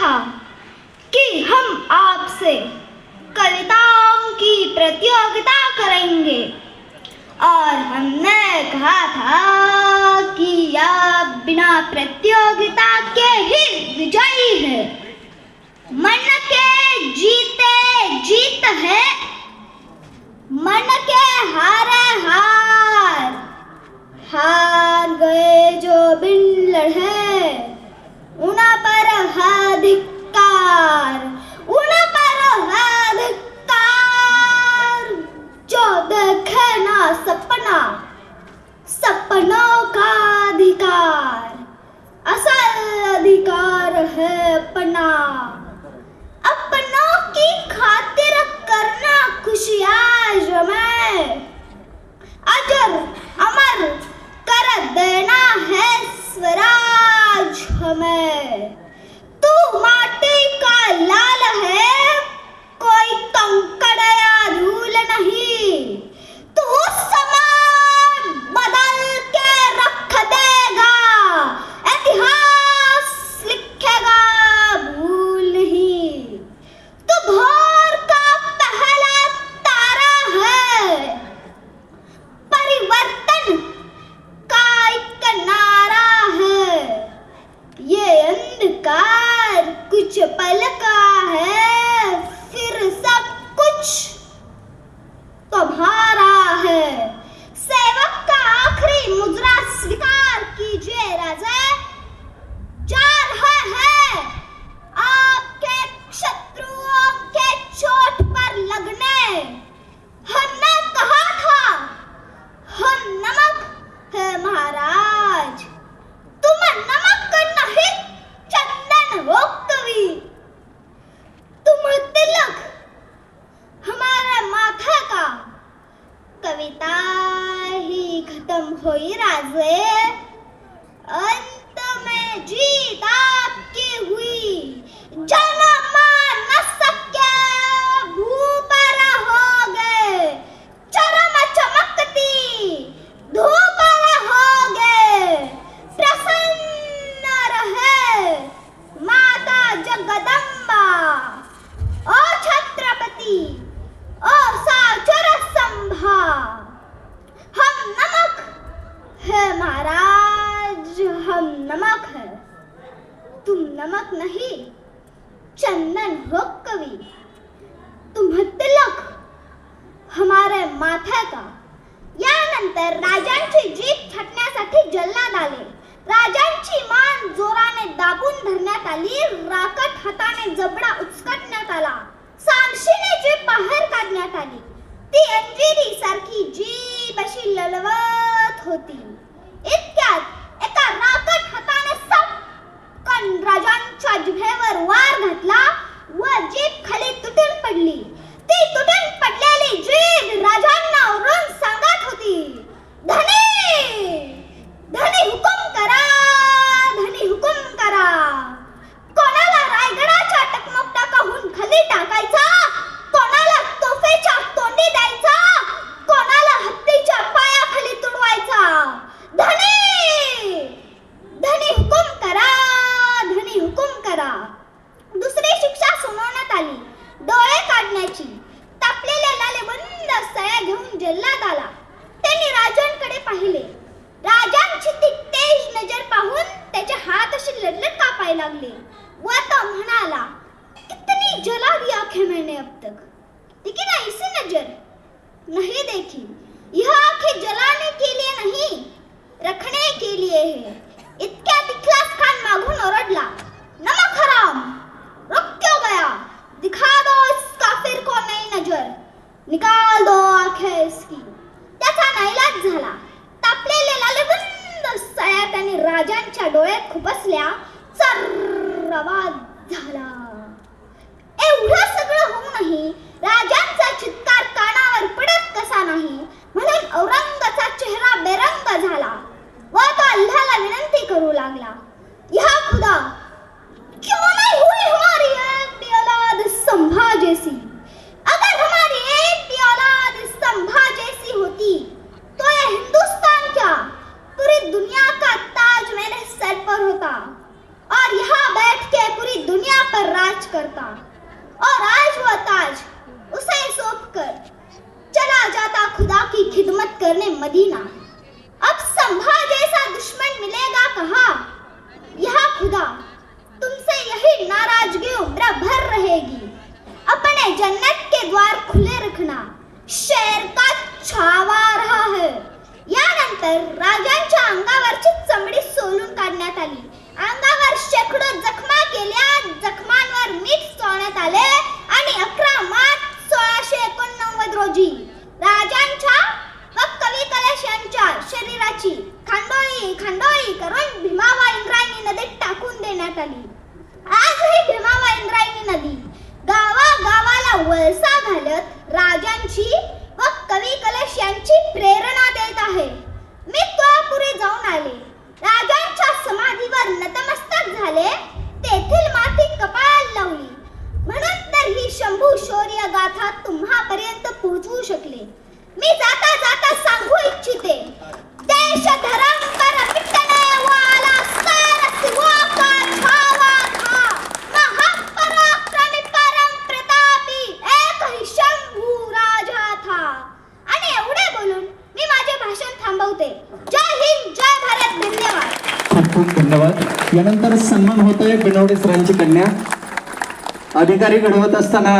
था कि हम आपसे कविताओं की प्रतियोगिता करेंगे और हमने कहा था कि आप बिना प्रतियोगिता के ही विजयी है। मन के जीते जीत है, मन के हारे हार। हार गए जो बिन लड़े उन पर है धिक्कार, उन पर है धिक्कार। जो देखे ना सपना, सपनों का अधिकार, असल अधिकार है अपना। अपनों की खातिर करना खुशियाँ जमे, अजर अमर कर देना है स्वराज हमें। तू माटी का लाल है, कोई कंकड़ या धूल नहीं। तू समाज बदल के रख देगा, इतिहास लिखेगा भूल नहीं। तू भोर का पहला तारा है, परिवर्तन का एक नारा है। ये अंधकार कुछ पल का है, फिर सब कुछ तुम्हारा है। सेवक का आखिरी मुद्रा स्वीकार कीजिए राजा। जा रहा है आपके शत्रुओं के चोट पर लगने। हमने कहा था हम नमक है महाराज, तुम नमक नहीं चंदन हो कवि। तुम तिलक हमारे माथे का, कविता ही खत्म हुई राजे। अंत में जीत आपकी हुई, जन्म न सके भूप रहोगे। चरम चमकती धूप रहोगे, प्रसन्न रहे माता जगदम्बा। ओ छत्रपति, ओ साचर संभा, हम नमक है महाराज, हम नमक है। तुम नमक नहीं चंदन हो कवि। तुम तिलक हमारे माथे का। यानंतर राजांची जीभ छाटण्यासाठी जल्लाद आले. राजांची मान जोराने दाबून धरण्यात आली. राकट हाताने जबडा उचकटण्यात आला. सांडशीने जीभ बाहेर काढण्यात आली. ती अंजिरी सारखी जीभ अशी ललवत होती. इतक्यात एका राकट हाताने सपकन राजांच्या जिभेवर वार घातला व जीभ खाली तुटून पडली. ती तुटून पडलेली जीभ राजांना ओरडून सांगत होती, धनी धनी हुकुम करा, धनी हुकुम करा. कोणाला रायगडाच्या टकमकटाकाहून खाली टाकायचा, कोणाला तोफेच्या तोंडी द्यायचा, कोणाला हत्तीच्या पायाखाली तुडवायचा. धनी धनी हुकुम करा, धनी हुकुम करा. दुसरी शिक्षा सुनावण्यात आली, डोळे काढण्याची. तापलेल्या लालेबंद सया घेऊन जल्लाद आला. त्यांनी राजांकडे पाहिले. राजांची ती तेज नजर पाहून त्याचे हात असे लटलट कापायला लागले व तो म्हणाला, कितनी जला दी आंखें मैंने अब तक, लेकिन ऐसी नजर नहीं देखी. यह आंखें जलाने के लिए नहीं, रखने के लिए है. इतक्यात इखलास खान मागून ओरडला, नमक हराम, रुक क्यों गया? दिखा दो इस काफिर को नई नजर, निकाल दो आंखें इसकी. त्याचा नाईलाज झाला. तापलेल्या लालबंद सया त्याने राजांच्या डोळ्यात खुपसल्या. चर्र आवाज झाला. एवढं सगळं होऊनही राजांचा चित्कार कानावर पडत कसा नाही म्हणून औरंगाचा चेहरा बेरंग झाला व तो अल्लाहला विनंती करू लागला, या खुदा, क्यों नहीं हुई हमारी एक भी औलाद संभा जैसी. अगर हमारी एक भी औलाद संभा जैसी होती तो ये हिंदुस्तान क्या, पूरी दुनिया का ताज मेरे सर पर होता और यहाँ बैठ के पूरी दुनिया पर राज करता और राज व ताज उसे सौंप कर चला जाता खुदा की खिदमत करने मदीना। अब संभा जैसा दुश्मन मिलेगा कहाँ, यह खुदा तुमसे यही नाराजगी उम्र भर रहेगी। अपने जन्नत के द्वार खुले रखना, शेर का छावा रहा है। यानंतर राजांच्या अंगावरची चमडी सोलून काढण्यात आली, अंगावर शेकडो जखमा केल्या, जखमांवर मीठ चोळण्यात आले आणि 11 मार्च 1689 रोजी राजांच्या व कवी कलश यांच्या शरीराची खांडोळी खांडोळी करून भीमाबा इंद्रायणी नदीत टाकून देण्यात आली। आजही भीमाबा इंद्रायणी नदी गावागावाला वळसा घालत राजांची व कवी कलश यांची प्रेरणा देत आहे। मी तुळापुरी जाऊन आले, राजांच्या समाधीवर नतमस्तक झाले, तेथील माती कपाळाला लावली, म्हणून तर ही शंभू शौर्य गाथा तुम्हापर्यंत पोहोचवू शकले। मी जाता जाता सांगू इच्छिते, देश धर्म कर मिटने वाला सर शिवा का छावा था, महापराक्रमी परम प्रतापी एक ही शंभू राजा था। आणि एवढे बोलून मी माझे भाषण थांबवते। जय हिंद, जय भारत, धन्यवाद। खूप खूप धन्यवाद। यानंतर सन्मान होतोय बिनवडे सरांची कन्या। अधिकारी घडवत असताना